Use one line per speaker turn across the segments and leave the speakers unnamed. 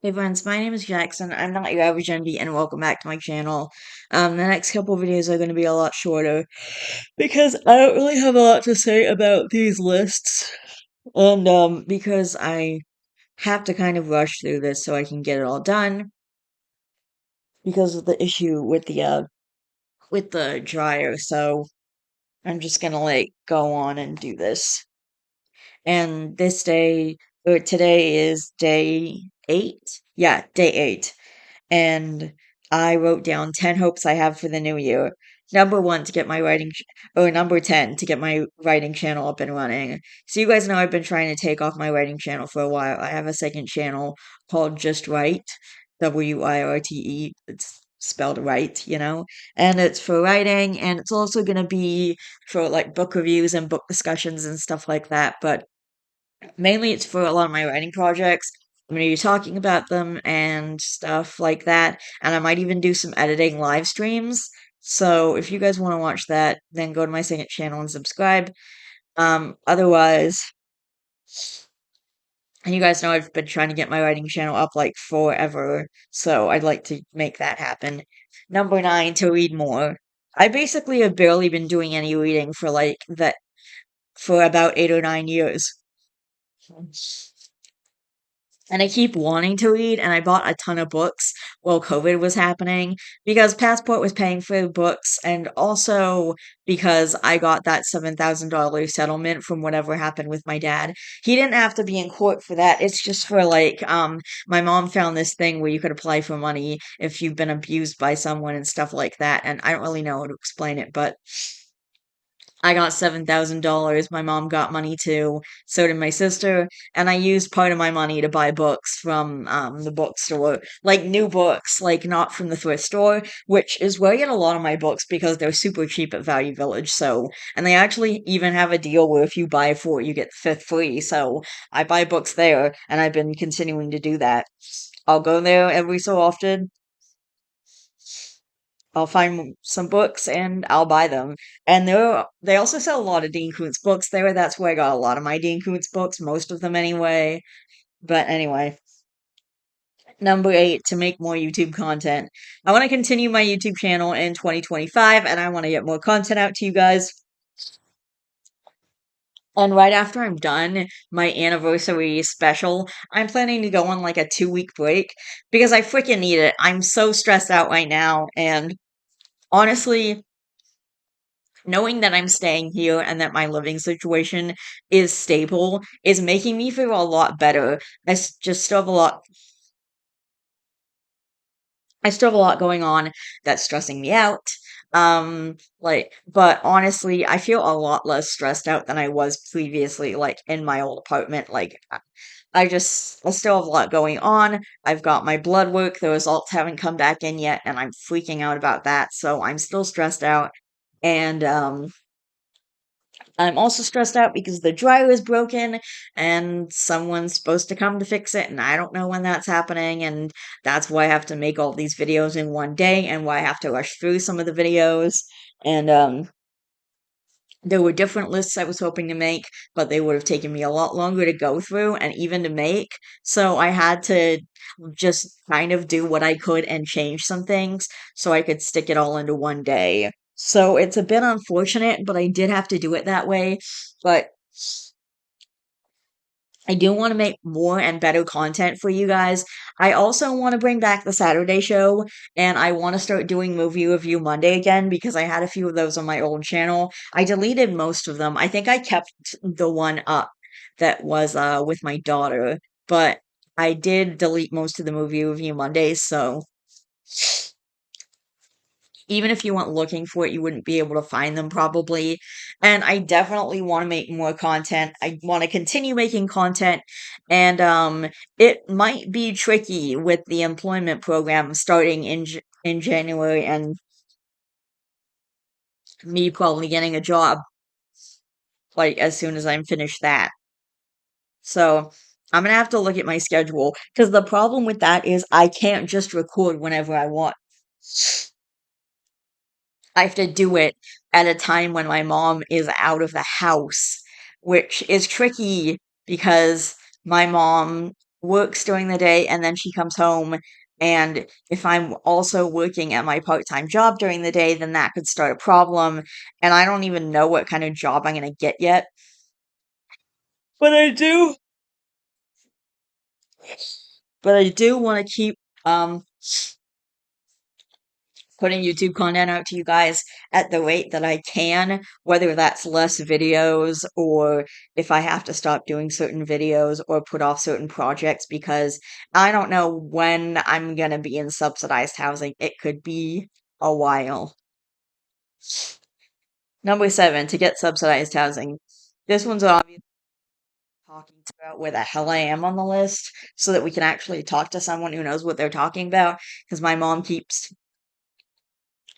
Hey friends, my name is Jackson. I'm not your average NB, and welcome back to my channel. The next couple of videos are going to be a lot shorter because I don't really have a lot to say about these lists, and because I have to kind of rush through this so I can get it all done because of the issue with the dryer. So I'm just gonna like go on and do this. And this day or today is day 8. Yeah, day 8. And I wrote down 10 hopes I have for the new year. Number one, to get my or number 10, to get my writing channel up and running. So you guys know I've been trying to take off my writing channel for a while. I have a second channel called Just Write, WIRTE. It's spelled right, and it's for writing, and it's also going to be for like book reviews and book discussions and stuff like that. But mainly it's for a lot of my writing projects. I'm going to be talking about them and stuff like that. And I might even do some editing live streams. So if you guys want to watch that, then go to my second channel and subscribe. Otherwise, and you guys know I've been trying to get my writing channel up like forever. So I'd like to make that happen. Number 9, to read more. I basically have barely been doing any reading for for about 8 or 9 years. And I keep wanting to read, and I bought a ton of books while COVID was happening because Passport was paying for books, and also because I got that $7,000 settlement from whatever happened with my dad. He didn't have to be in court for that. It's just for my mom found this thing where you could apply for money if you've been abused by someone and stuff like that, and I don't really know how to explain it, but I got $7,000. My mom got money too. So did my sister. And I used part of my money to buy books from the bookstore. Like new books, like not from the thrift store, which is where I get a lot of my books because they're super cheap at Value Village. So, and they actually even have a deal where if you buy four, you get the fifth free. So I buy books there, and I've been continuing to do that. I'll go there every so often. I'll find some books and I'll buy them. And they also sell a lot of Dean Koontz books there. That's where I got a lot of my Dean Koontz books, most of them anyway. But anyway, number 8, to make more YouTube content. I want to continue my YouTube channel in 2025 and I want to get more content out to you guys. And right after I'm done my anniversary special, I'm planning to go on like a 2-week break because I freaking need it. I'm so stressed out right now, and honestly, knowing that I'm staying here and that my living situation is stable is making me feel a lot better. Just still have a lot. I still have a lot going on that's stressing me out. But honestly, I feel a lot less stressed out than I was previously, like in my old apartment. I still have a lot going on. I've got my blood work. The results haven't come back in yet, and I'm freaking out about that. So I'm still stressed out. And, I'm also stressed out because the dryer is broken and someone's supposed to come to fix it, and I don't know when that's happening, and that's why I have to make all these videos in one day and why I have to rush through some of the videos. And there were different lists I was hoping to make, but they would have taken me a lot longer to go through and even to make. So I had to just kind of do what I could and change some things so I could stick it all into one day. So it's a bit unfortunate, but I did have to do it that way. But I do want to make more and better content for you guys. I also want to bring back the Saturday show, and I want to start doing Movie Review Monday again because I had a few of those on my old channel. I deleted most of them. I think I kept the one up that was with my daughter, but I did delete most of the Movie Review Mondays, so even if you went looking for it, you wouldn't be able to find them probably. And I definitely want to make more content. I want to continue making content. And it might be tricky with the employment program starting in January and me probably getting a job like as soon as I'm finished that. So I'm gonna have to look at my schedule because the problem with that is I can't just record whenever I want. I have to do it at a time when my mom is out of the house, which is tricky because my mom works during the day and then she comes home. And if I'm also working at my part-time job during the day, then that could start a problem. And I don't even know what kind of job I'm gonna get yet. But I do want to keep um putting YouTube content out to you guys at the rate that I can, whether that's less videos or if I have to stop doing certain videos or put off certain projects because I don't know when I'm gonna be in subsidized housing. It could be a while. Number 7, to get subsidized housing. This one's obviously talking about where the hell I am on the list so that we can actually talk to someone who knows what they're talking about because my mom keeps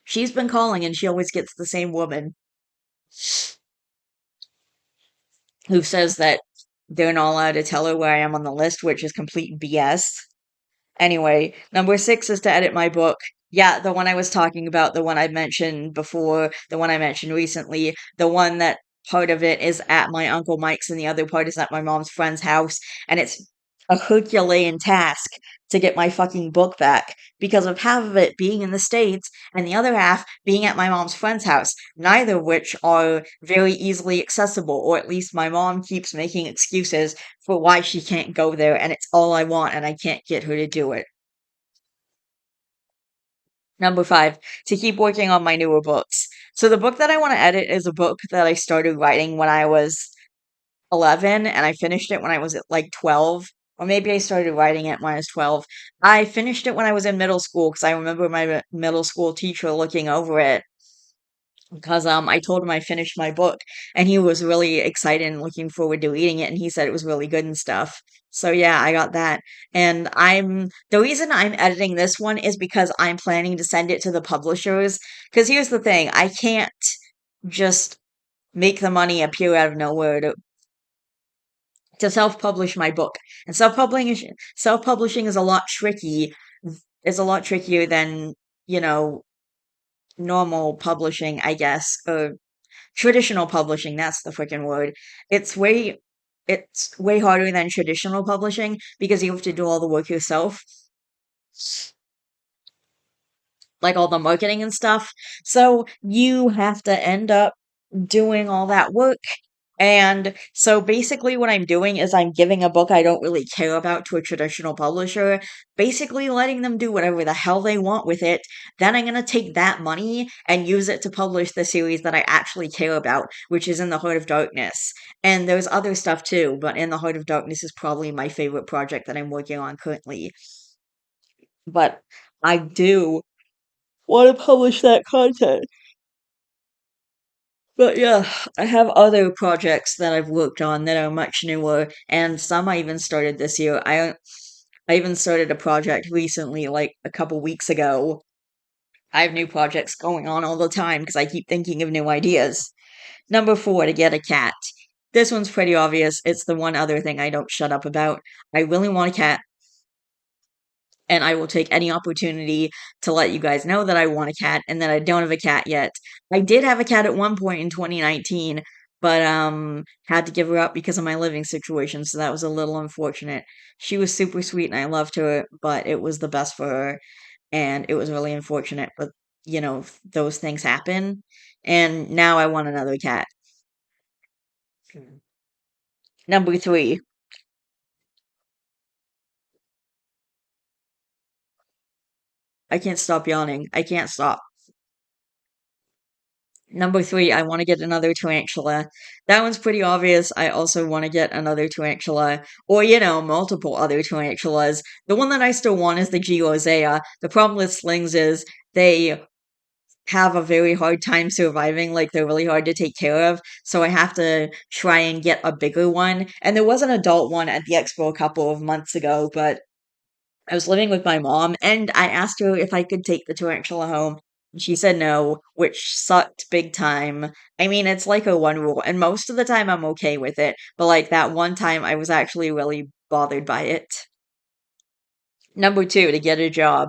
she's been calling and she always gets the same woman who says that they're not allowed to tell her where I am on the list, which is complete BS. Anyway, number 6 is to edit my book. Yeah, the one I was talking about, the one I mentioned before, the one I mentioned recently, the one that part of it is at my Uncle Mike's and the other part is at my mom's friend's house, and it's a Herculean task to get my fucking book back because of half of it being in the States and the other half being at my mom's friend's house, neither of which are very easily accessible, or at least my mom keeps making excuses for why she can't go there, and it's all I want, and I can't get her to do it. Number 5, to keep working on my newer books. So the book that I want to edit is a book that I started writing when I was 11 and I finished it when I was at like 12. Or maybe I started writing it when I was 12. I finished it when I was in middle school because I remember my middle school teacher looking over it because I told him I finished my book and he was really excited and looking forward to reading it and he said it was really good and stuff. So yeah, I got that. And the reason I'm editing this one is because I'm planning to send it to the publishers. Because here's the thing, I can't just make the money appear out of nowhere to self-publish my book. And self-publishing is a lot trickier than, you know, normal publishing, I guess, or traditional publishing, that's the freaking word. It's way harder than traditional publishing because you have to do all the work yourself, like all the marketing and stuff. So you have to end up doing all that work. And so basically what I'm doing is I'm giving a book I don't really care about to a traditional publisher, basically letting them do whatever the hell they want with it. Then I'm going to take that money and use it to publish the series that I actually care about, which is In the Heart of Darkness. And there's other stuff too, but In the Heart of Darkness is probably my favorite project that I'm working on currently. But I do want to publish that content. But yeah, I have other projects that I've worked on that are much newer, and some I even started this year. I even started a project recently, like a couple weeks ago. I have new projects going on all the time because I keep thinking of new ideas. Number 4, to get a cat. This one's pretty obvious. It's the one other thing I don't shut up about. I really want a cat and I will take any opportunity to let you guys know that I want a cat and that I don't have a cat yet. I did have a cat at one point in 2019, but had to give her up because of my living situation, so that was a little unfortunate. She was super sweet and I loved her, but it was the best for her and it was really unfortunate, but those things happen. And now I want another cat. Number 3, I can't stop yawning. I can't stop. Number 3, I want to get another tarantula. That one's pretty obvious. I also want to get another tarantula, or, multiple other tarantulas. The one that I still want is the Geosea. The problem with slings is they have a very hard time surviving, like, they're really hard to take care of, so I have to try and get a bigger one. And there was an adult one at the expo a couple of months ago, but I was living with my mom, and I asked her if I could take the tarantula home, and she said no, which sucked big time. I mean, it's like a one rule, and most of the time I'm okay with it, but like that one time I was actually really bothered by it. Number 2, to get a job.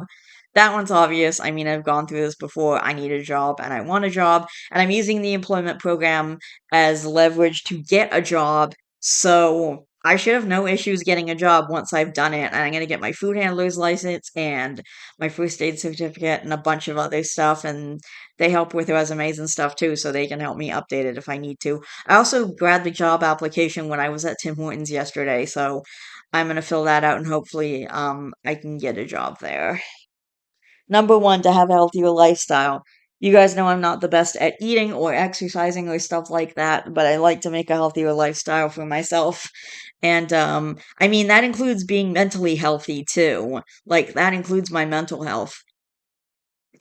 That one's obvious. I mean, I've gone through this before. I need a job and I want a job, and I'm using the employment program as leverage to get a job. So I should have no issues getting a job once I've done it. And I'm gonna get my food handler's license and my first aid certificate and a bunch of other stuff. And they help with resumes and stuff too, so they can help me update it if I need to. I also grabbed the job application when I was at Tim Hortons yesterday, so I'm gonna fill that out and hopefully I can get a job there. Number one, to have a healthier lifestyle. You guys know I'm not the best at eating or exercising or stuff like that, but I like to make a healthier lifestyle for myself. And I mean, that includes being mentally healthy too. Like, that includes my mental health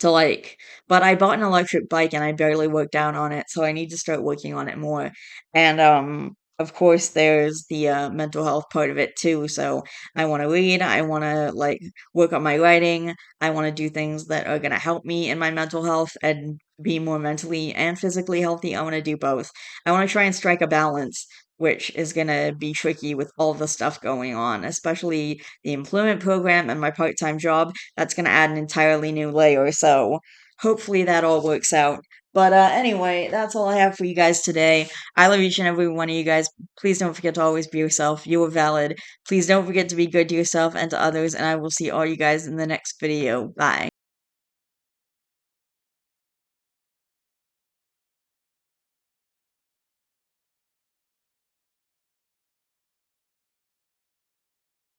to like, but I bought an electric bike and I barely worked down on it, so I need to start working on it more. And of course there's the mental health part of it too. So I want to read, I want to like work on my writing, I want to do things that are going to help me in my mental health and be more mentally and physically healthy. I want to do both. I want to try and strike a balance, which is going to be tricky with all the stuff going on, especially the employment program and my part-time job. That's going to add an entirely new layer. So hopefully that all works out. But anyway, that's all I have for you guys today. I love each and every one of you guys. Please don't forget to always be yourself. You are valid. Please don't forget to be good to yourself and to others. And I will see all you guys in the next video. Bye.